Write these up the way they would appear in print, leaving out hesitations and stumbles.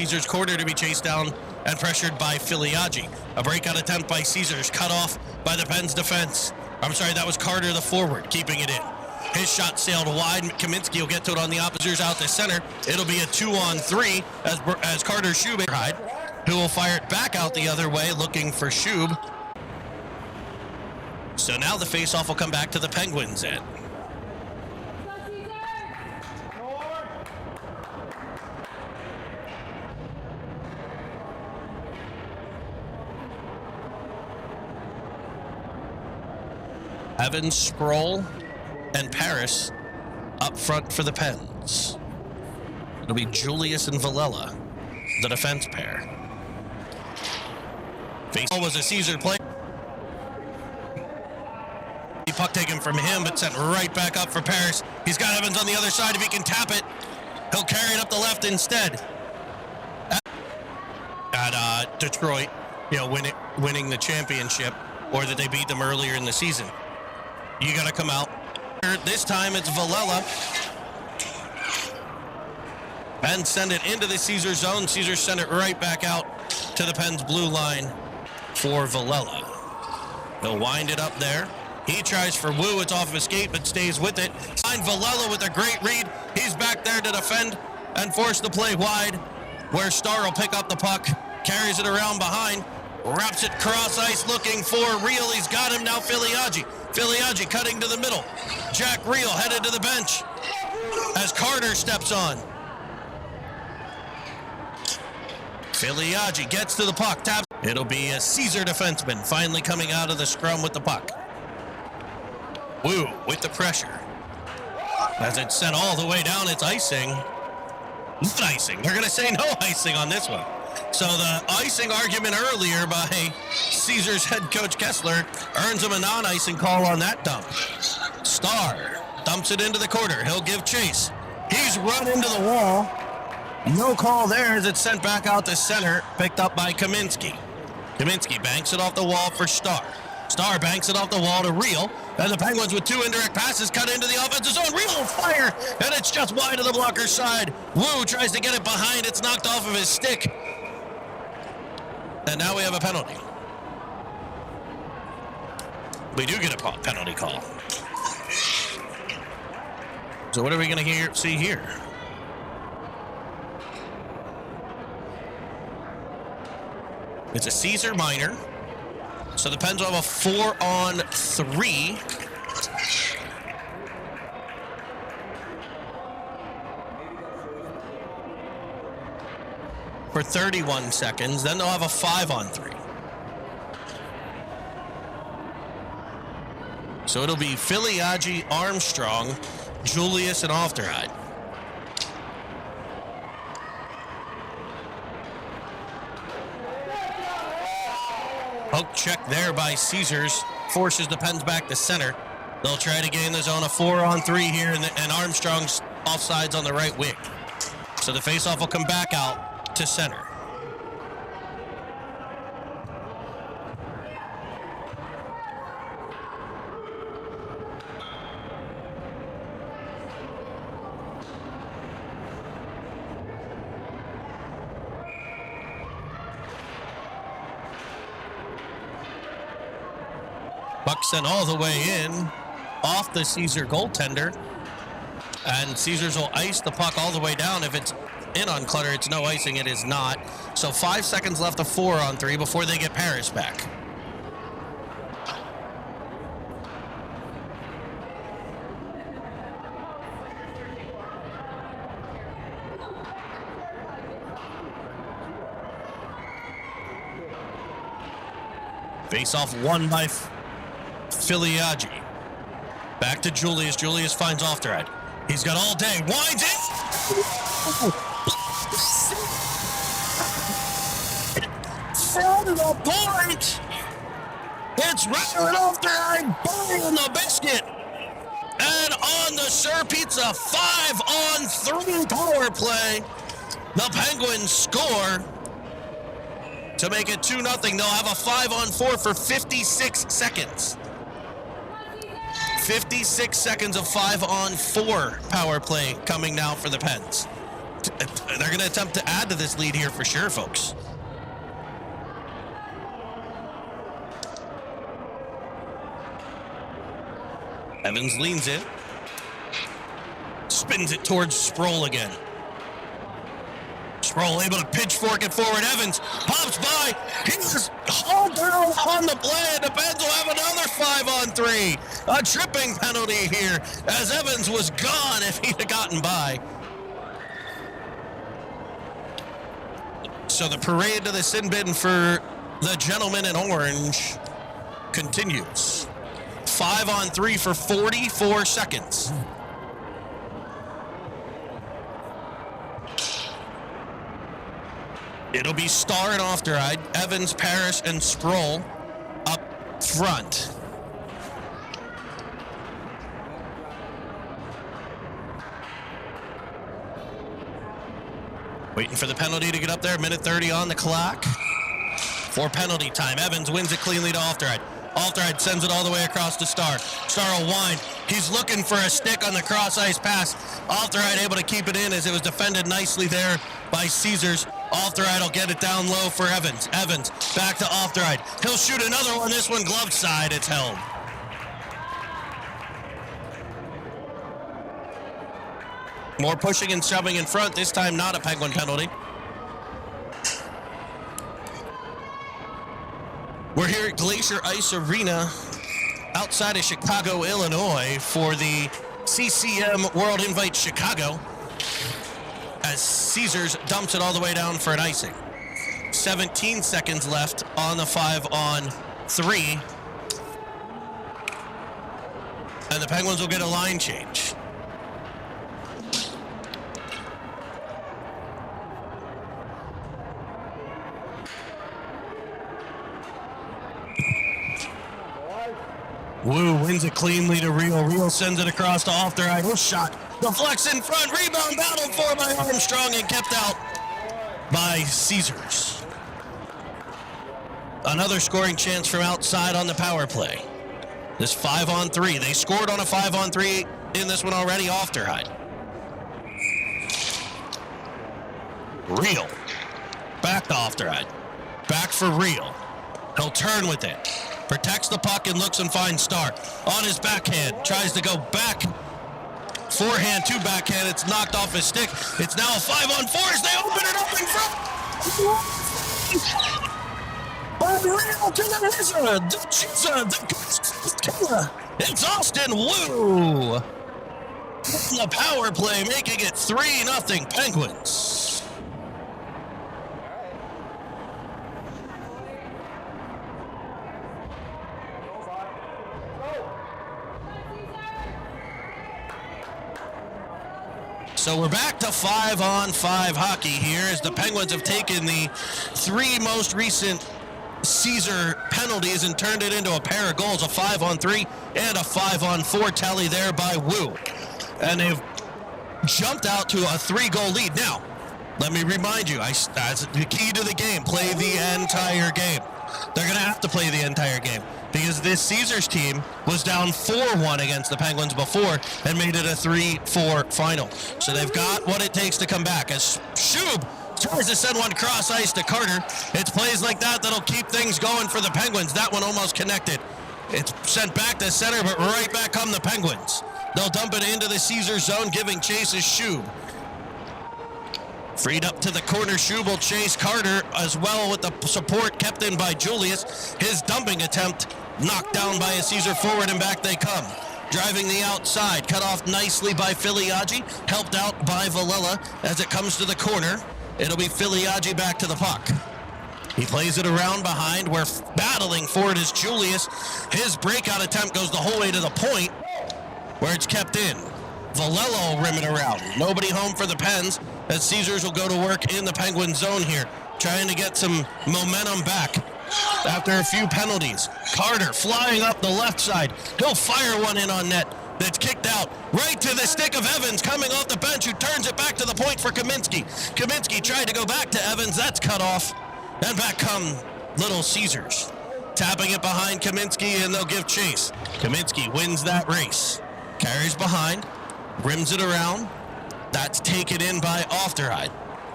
Caesars corner to be chased down and pressured by Filiaggi. A breakout attempt by Caesars, cut off by the Pens defense. I'm sorry, that was Carter, the forward, keeping it in. His shot sailed wide. Kaminsky will get to it on the opposite out to center. It'll be a 2-on-3 as Carter Schub, who will fire it back out the other way, looking for Schub. So now the faceoff will come back to the Penguins end. Evans, Sproul, and Paris up front for the Pens. It'll be Julius and Villela, the defense pair. Baseball was a Caesar play. Puck taken from him, but sent right back up for Paris. He's got Evans on the other side. If he can tap it, he'll carry it up the left instead. At Detroit, winning the championship, or that they beat them earlier in the season. You got to come out. This time it's Villela. And send it into the Caesar zone. Caesar send it right back out to the Pens blue line for Villela. He'll wind it up there. He tries for Wu. It's off of his skate, but stays with it. Find Villela with a great read. He's back there to defend and force the play wide, where Starr will pick up the puck, carries it around behind, wraps it cross ice looking for Reel. He's got him now, Filiaggi. Filiaggi cutting to the middle. Jack Reel headed to the bench as Carter steps on. Filiaggi gets to the puck, taps. It'll be a Caesar defenseman finally coming out of the scrum with the puck. Wu with the pressure. As it's sent all the way down, it's icing. Not icing. They're going to say no icing on this one. So the icing argument earlier by Caesars head coach Kessler earns him a non-icing call on that dump. Starr dumps it into the corner. He'll give chase. He's run into the wall. No call there as it's sent back out to center, picked up by Kaminsky. Kaminsky banks it off the wall for Starr. Starr banks it off the wall to Reel. And the Penguins with two indirect passes cut into the offensive zone. Reel on fire, and it's just wide of the blocker's side. Wu tries to get it behind. It's knocked off of his stick. And now we have a penalty. We do get a penalty call. So what are we going to see here? It's a Caesar minor. So the Pens will have a 4-on-3. For 31 seconds. Then they'll have a 5-on-3. So it'll be Filiaggi, Armstrong, Julius, and Ofterheide. Poke check there by Caesars. Forces the Pens back to center. They'll try to gain the zone, a 4-on-3 here, and Armstrong's offsides on the right wing. So the faceoff will come back out to center. Puck sent all the way in, off the Caesar goaltender. And Caesars will ice the puck all the way down. If it's in on Clutter, it's no icing, it is not. So 5 seconds left of 4-on-3 before they get Paris back. Face-off won by Filiaggi. Back to Julius. Julius finds Ofterheide. He's got all day. Winds it! Front of the point! It's Ryland Ofterheide buying the biscuit! And on the Sir Pizza 5-on-3 power play, the Penguins score to make it 2-0. They'll have a 5-on-4 for 56 seconds. 56 seconds of 5-on-4 power play coming now for the Pens. They're going to attempt to add to this lead here for sure, folks. Evans leans in. Spins it towards Sproul again. Sproul able to pitchfork it forward. Evans pops by. He's hauled down on the play. The Pens will have another 5-on-3. A tripping penalty here as Evans was gone if he'd have gotten by. So the parade to the sin bin for the gentleman in orange continues. 5-on-3 for 44 seconds. It'll be Starr and Ofteride, Evans, Parrish, and Sproul up front. Waiting for the penalty to get up there. Minute 30 on the clock. For penalty time. Evans wins it cleanly to Ofteride. Ofteride sends it all the way across to Starr. Starr will wind. He's looking for a stick on the cross-ice pass. Ofteride able to keep it in as it was defended nicely there by Caesars. Ofteride will get it down low for Evans. Evans back to Ofteride. He'll shoot another one. This one glove side. It's held. More pushing and shoving in front. This time not a Penguin penalty. We're here at Glacier Ice Arena outside of Chicago, Illinois for the CCM World Invite Chicago as Caesars dumps it all the way down for an icing. 17 seconds left on the 5-on-3. And the Penguins will get a line change. Wu wins it cleanly to Real. Real sends it across to Ofteride. His shot deflects in front. Rebound battled for by Armstrong and kept out by Caesars. Another scoring chance from outside on the power play. This 5-on-3. They scored on a 5-on-3 in this one already. Ofteride. Real. Back to Ofteride. Back for Real. He'll turn with it. Protects the puck and looks and finds Starr. On his backhand. Tries to go back. Forehand to backhand. It's knocked off his stick. It's now a 5-on-4 as they open it up in front. Real to the it's Austin Wu. The power play making it 3-0 Penguins. So we're back to 5-on-5 hockey here as the Penguins have taken the 3 most recent Caesar penalties and turned it into a pair of goals, a 5-on-3 and a 5-on-4 tally there by Wu. And they've jumped out to a 3-goal lead. Now, let me remind you, that's the key to the game. Play the entire game. They're going to have to play the entire game because this Caesars team was down 4-1 against the Penguins before and made it a 3-4 final. So they've got what it takes to come back. As Shub tries to send one cross ice to Carter. It's plays like that that'll keep things going for the Penguins. That one almost connected. It's sent back to center, but right back come the Penguins. They'll dump it into the Caesars zone, giving chase as Shub. Freed up to the corner, Shub will chase Carter as well with the support kept in by Julius. His dumping attempt knocked down by a Caesar forward, and back they come. Driving the outside, cut off nicely by Filiaggi, helped out by Villela as it comes to the corner. It'll be Filiaggi back to the puck. He plays it around behind where battling for it is Julius. His breakout attempt goes the whole way to the point where it's kept in. Villela will rim it around. Nobody home for the Pens as Caesars will go to work in the Penguin zone here, trying to get some momentum back after a few penalties. Carter flying up the left side. He'll fire one in on net. That's kicked out right to the stick of Evans coming off the bench, who turns it back to the point for Kaminsky. Kaminsky tried to go back to Evans. That's cut off. And back come Little Caesars. Tapping it behind Kaminsky, and they'll give chase. Kaminsky wins that race. Carries behind. Rims it around. That's taken in by Ofterhide.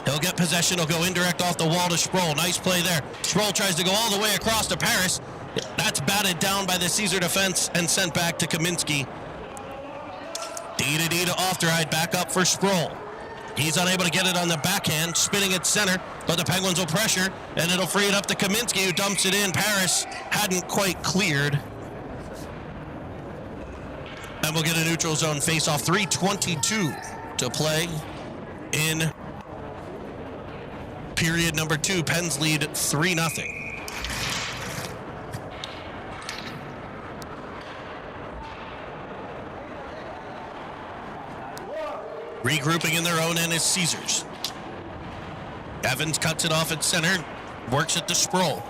He'll get possession. He'll go indirect off the wall to Sproul. Nice play there. Sproul tries to go all the way across to Paris. That's batted down by the Caesar defense and sent back to Kaminsky. D to Ofterhide, back up for Sproul. He's unable to get it on the backhand, spinning at center, but the Penguins will pressure, and it'll free it up to Kaminsky, who dumps it in. Paris hadn't quite cleared. And we'll get a neutral zone face-off. 3:22 to play in period number 2. Pens lead 3-0. Regrouping in their own end is Caesars. Evans cuts it off at center, works it to Sproul.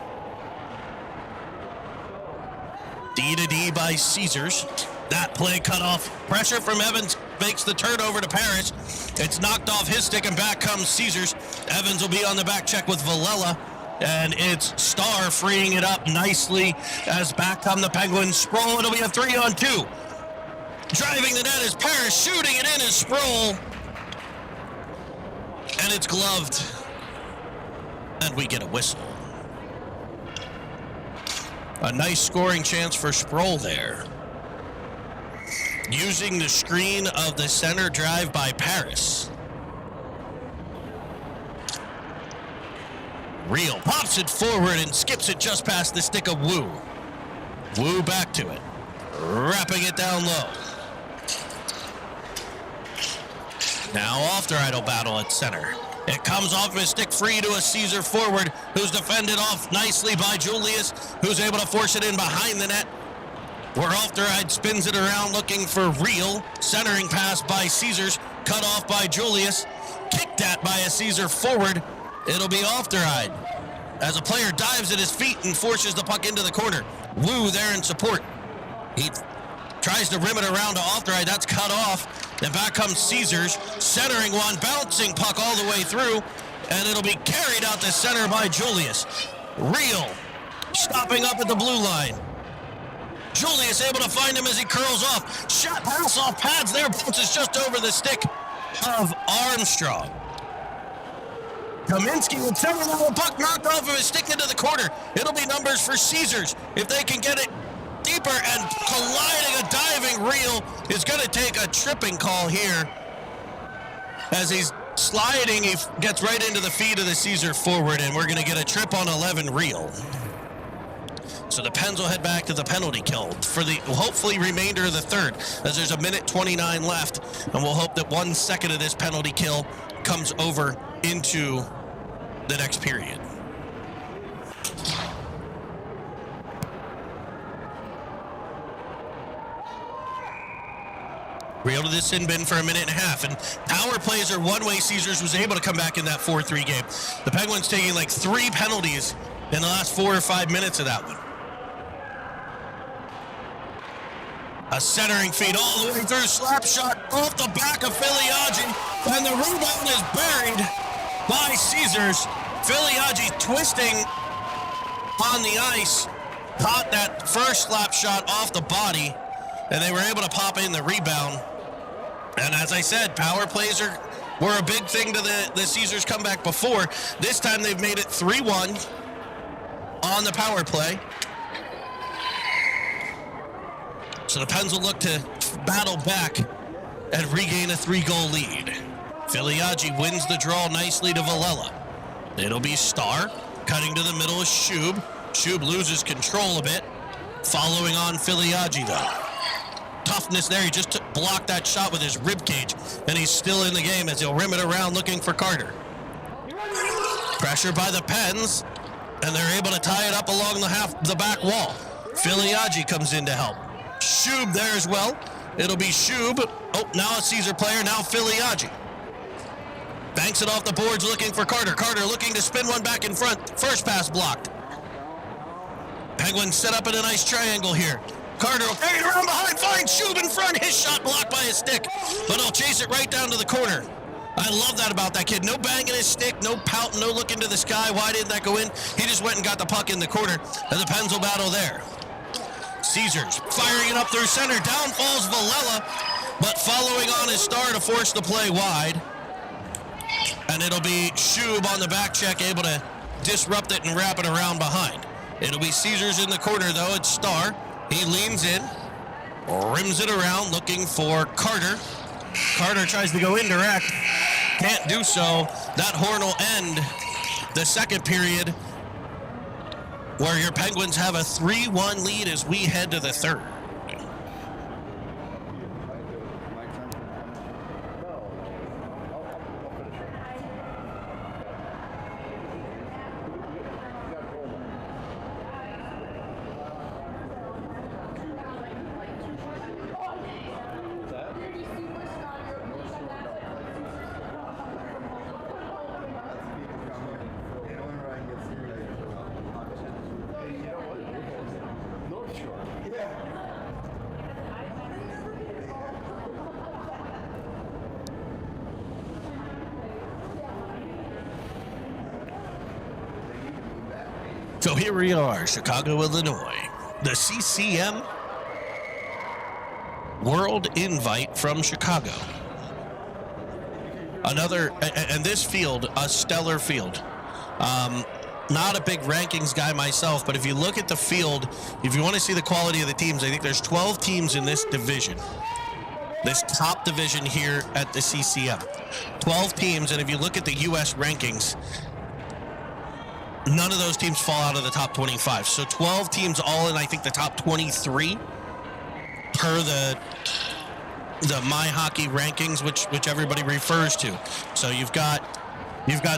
D to D by Caesars. That play cut off. Pressure from Evans makes the turnover to Paris. It's knocked off his stick and back comes Caesars. Evans will be on the back check with Villela. And it's Starr freeing it up nicely as back come the Penguins. Sproul, it'll be a 3-on-2. Driving the net is Paris, shooting it in is Sproul. And it's gloved. And we get a whistle. A nice scoring chance for Sproul there. Using the screen of the center drive by Paris. Real pops it forward and skips it just past the stick of Wu. Wu back to it. Wrapping it down low. Now Ofterhide will battle at center. It comes off his stick free to a Caesar forward who's defended off nicely by Julius, who's able to force it in behind the net. Where Ofterhide spins it around looking for Real. Centering pass by Caesars, cut off by Julius. Kicked at by a Caesar forward. It'll be Ofterhide as a player dives at his feet and forces the puck into the corner. Wu there in support. He tries to rim it around to Ofterhide. That's cut off. Then back comes Caesars, centering one, bouncing puck all the way through, and it'll be carried out to center by Julius. Real stopping up at the blue line. Julius able to find him as he curls off. Shot pass off pads there, bounces just over the stick of Armstrong. Kaminsky with center now, the puck knocked off of his stick into the corner. It'll be numbers for Caesars if they can get it deeper, and colliding, a diving Real is going to take a tripping call here. As he's sliding, he gets right into the feet of the Caesar forward, and we're going to get a trip on 11 Real. So the Pens will head back to the penalty kill for the hopefully remainder of the third, as there's a minute 29 left, and we'll hope that 1 second of this penalty kill comes over into the next period. Real to the sin bin for a minute and a half, and power plays are one way Caesars was able to come back in that 4-3 game. The Penguins taking like 3 penalties in the last 4 or 5 minutes of that one. A centering feed all the way through, slap shot off the back of Filiaggi, and the rebound is buried by Caesars. Filiaggi twisting on the ice, caught that first slap shot off the body, and they were able to pop in the rebound. And as I said, power plays were a big thing to the Caesars comeback before. This time they've made it 3-1 on the power play. So the Pens will look to battle back and regain a 3-goal lead. Filiaggi wins the draw nicely to Villela. It'll be Starr, cutting to the middle of Shub. Shub loses control a bit, following on Filiaggi though. Toughness there, he just blocked that shot with his rib cage, and he's still in the game as he'll rim it around looking for Carter. Pressure by the Pens, and they're able to tie it up along the back wall. Filiaggi comes in to help. Shub there as well. It'll be Shub. Oh, now a Caesar player, now Filiaggi. Banks it off the boards looking for Carter. Carter looking to spin one back in front. First pass blocked. Penguins set up in a nice triangle here. Carter will carry it around behind, finds Shub in front. His shot blocked by his stick, but he'll chase it right down to the corner. I love that about that kid. No banging his stick, no pouting, no looking to the sky. Why didn't that go in? He just went and got the puck in the corner, and the Pens will battle there. Caesars firing it up through center. Down falls Villela. But following on is Starr to force the play wide. And it'll be Shub on the back check, able to disrupt it and wrap it around behind. It'll be Caesars in the corner, though. It's Starr. He leans in, rims it around, looking for Carter. Carter tries to go indirect. Can't do so. That horn will end the second period, where your Penguins have a 3-1 lead as we head to the third. So here we are, Chicago, Illinois. The CCM World Invite from Chicago. Another, and this field, a stellar field. Not a big rankings guy myself, but if you look at the field, if you want to see the quality of the teams, I think there's 12 teams in this division. This top division here at the CCM. 12 teams, and if you look at the U.S. rankings, none of those teams fall out of the top 25. So 12 teams all in, I think, the top 23 per the My Hockey rankings, which everybody refers to. So you've got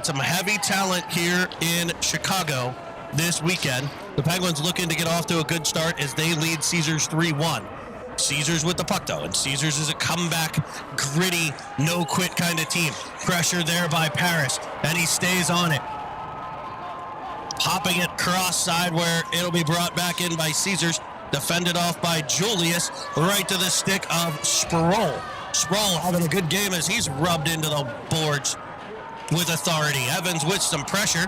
some heavy talent here in Chicago this weekend. The Penguins looking to get off to a good start as they lead Caesars 3-1. Caesars with the puck, though, and Caesars is a comeback, gritty, no-quit kind of team. Pressure there by Paris, and he stays on it. Popping it cross side where it'll be brought back in by Caesars. Defended off by Julius, right to the stick of Sproul. Sproul having a good game as he's rubbed into the boards with authority. Evans with some pressure.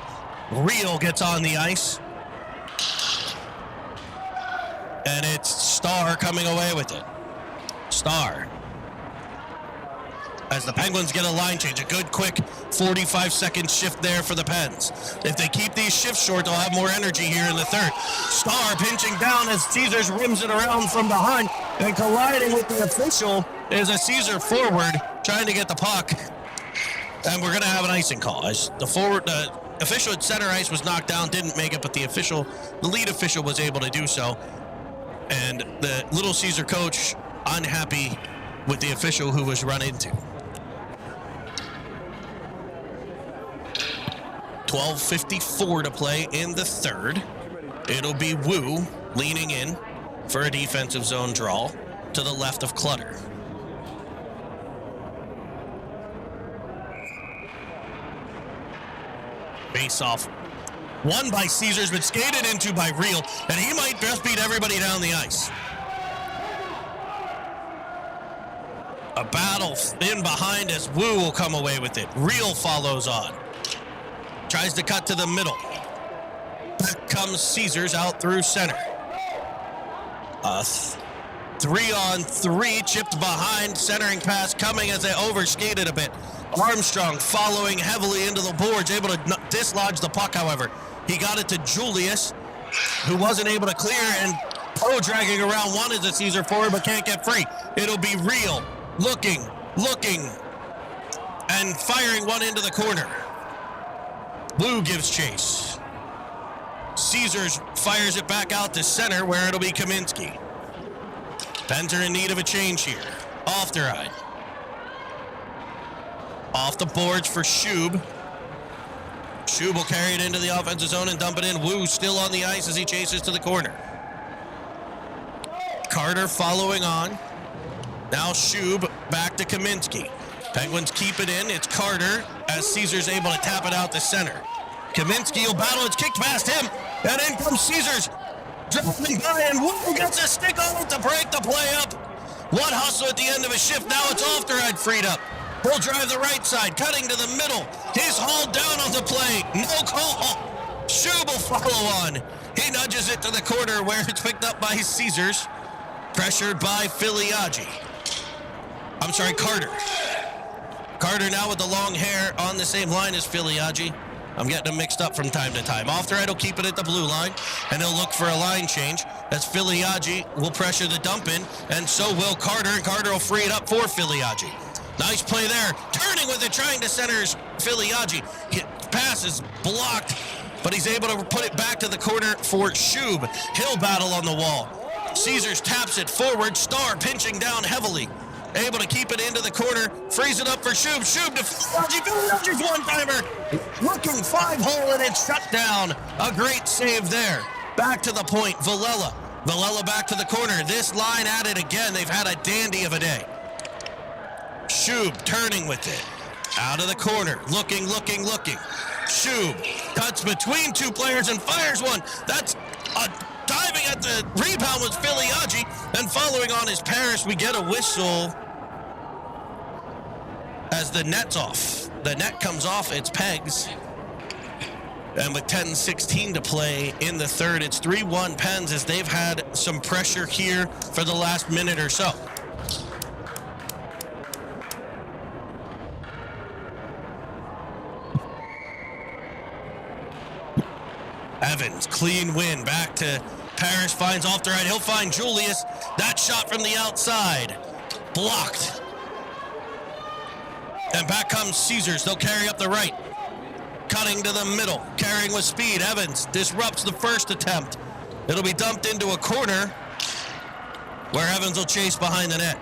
Real gets on the ice. And it's Starr coming away with it. Starr. As the Penguins get a line change, a good, quick 45-second shift there for the Pens. If they keep these shifts short, they'll have more energy here in the third. Starr pinching down as Caesars rims it around from behind, and colliding with the official is a Caesar forward trying to get the puck. And we're going to have an icing call. As the official at center ice was knocked down, didn't make it, but the lead official was able to do so. And the Little Caesar coach unhappy with the official who was run into. 12:54 to play in the third. It'll be Wu leaning in for a defensive zone draw to the left of Clutter. Face-off won by Caesars, but skated into by Real, and he might just beat everybody down the ice. A battle in behind as Wu will come away with it. Real follows on. Tries to cut to the middle. Back comes Caesars out through center. 3-on-3, chipped behind, centering pass coming as they overskated a bit. Armstrong following heavily into the boards, able to dislodge the puck, however. He got it to Julius, who wasn't able to clear, and dragging around one is a Caesar forward, but can't get free. It'll be Real, looking, and firing one into the corner. Wu gives chase. Caesars fires it back out to center where it'll be Kaminsky. Pens are in need of a change here. Off the ride. Off the boards for Shub. Shub will carry it into the offensive zone and dump it in. Wu still on the ice as he chases to the corner. Carter following on. Now Shub back to Kaminsky. Penguins keep it in. It's Carter as Caesars able to tap it out to center. Kaminsky will battle. It's kicked past him. And in comes Caesars. Dropping by, and Wu gets a stick on it to break the play up. One hustle at the end of a shift. Now it's off the ride, freed up. He'll drive the right side, cutting to the middle. He's hauled down on the play. No call. Shub will follow on. He nudges it to the corner where it's picked up by Caesars. Pressured by Filiaggi. I'm sorry, Carter. Carter now with the long hair on the same line as Filiaggi. I'm getting them mixed up from time to time. Off the right, he'll keep it at the blue line, and he'll look for a line change as Filiaggi will pressure the dump in, and so will Carter, and Carter will free it up for Filiaggi. Nice play there. Turning with it, trying to center Filiaggi. Pass is blocked, but he's able to put it back to the corner for Shub. He'll battle on the wall. Caesars taps it forward. Starr pinching down heavily. Able to keep it into the corner. Frees it up for Shub. Shub to Filiaggi's one-timer. Looking 5-hole, and it's shut down. A great save there. Back to the point. Villela. Villela back to the corner. This line at it again. They've had a dandy of a day. Shub turning with it. Out of the corner. Looking. Shub cuts between two players and fires one. That's a diving at the rebound was Filiaggi, and following on is Paris. We get a whistle as the net's off. The net comes off, it's Pegs. And with 10:16 to play in the third, it's 3-1 Pens as they've had some pressure here for the last minute or so. Evans, clean win, back to Paris, finds off the right, he'll find Julius. That shot from the outside, blocked. And back comes Caesars, they'll carry up the right. Cutting to the middle, carrying with speed, Evans disrupts the first attempt. It'll be dumped into a corner where Evans will chase behind the net.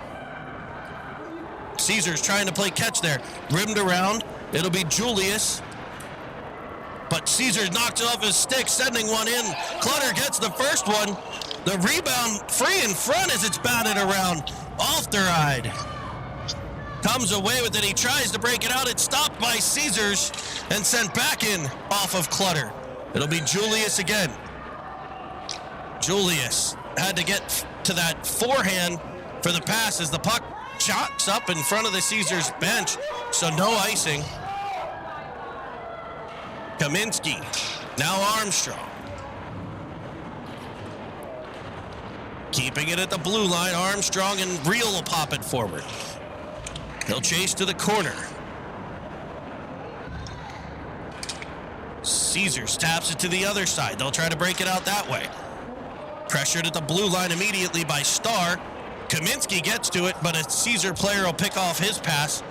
Caesars trying to play catch there, rimmed around, it'll be Julius. But Caesars knocks it off his stick, sending one in. Clutter gets the first one. The rebound free in front as it's batted around. Off the ride. Comes away with it. He tries to break it out. It's stopped by Caesars and sent back in off of Clutter. It'll be Julius again. Julius had to get to that forehand for the pass as the puck chops up in front of the Caesars bench. So no icing. Kaminsky, now Armstrong. Keeping it at the blue line, Armstrong, and Reel will pop it forward. He'll chase to the corner. Caesars taps it to the other side. They'll try to break it out that way. Pressured at the blue line immediately by Starr. Kaminsky gets to it, but a Caesar player will pick off his pass.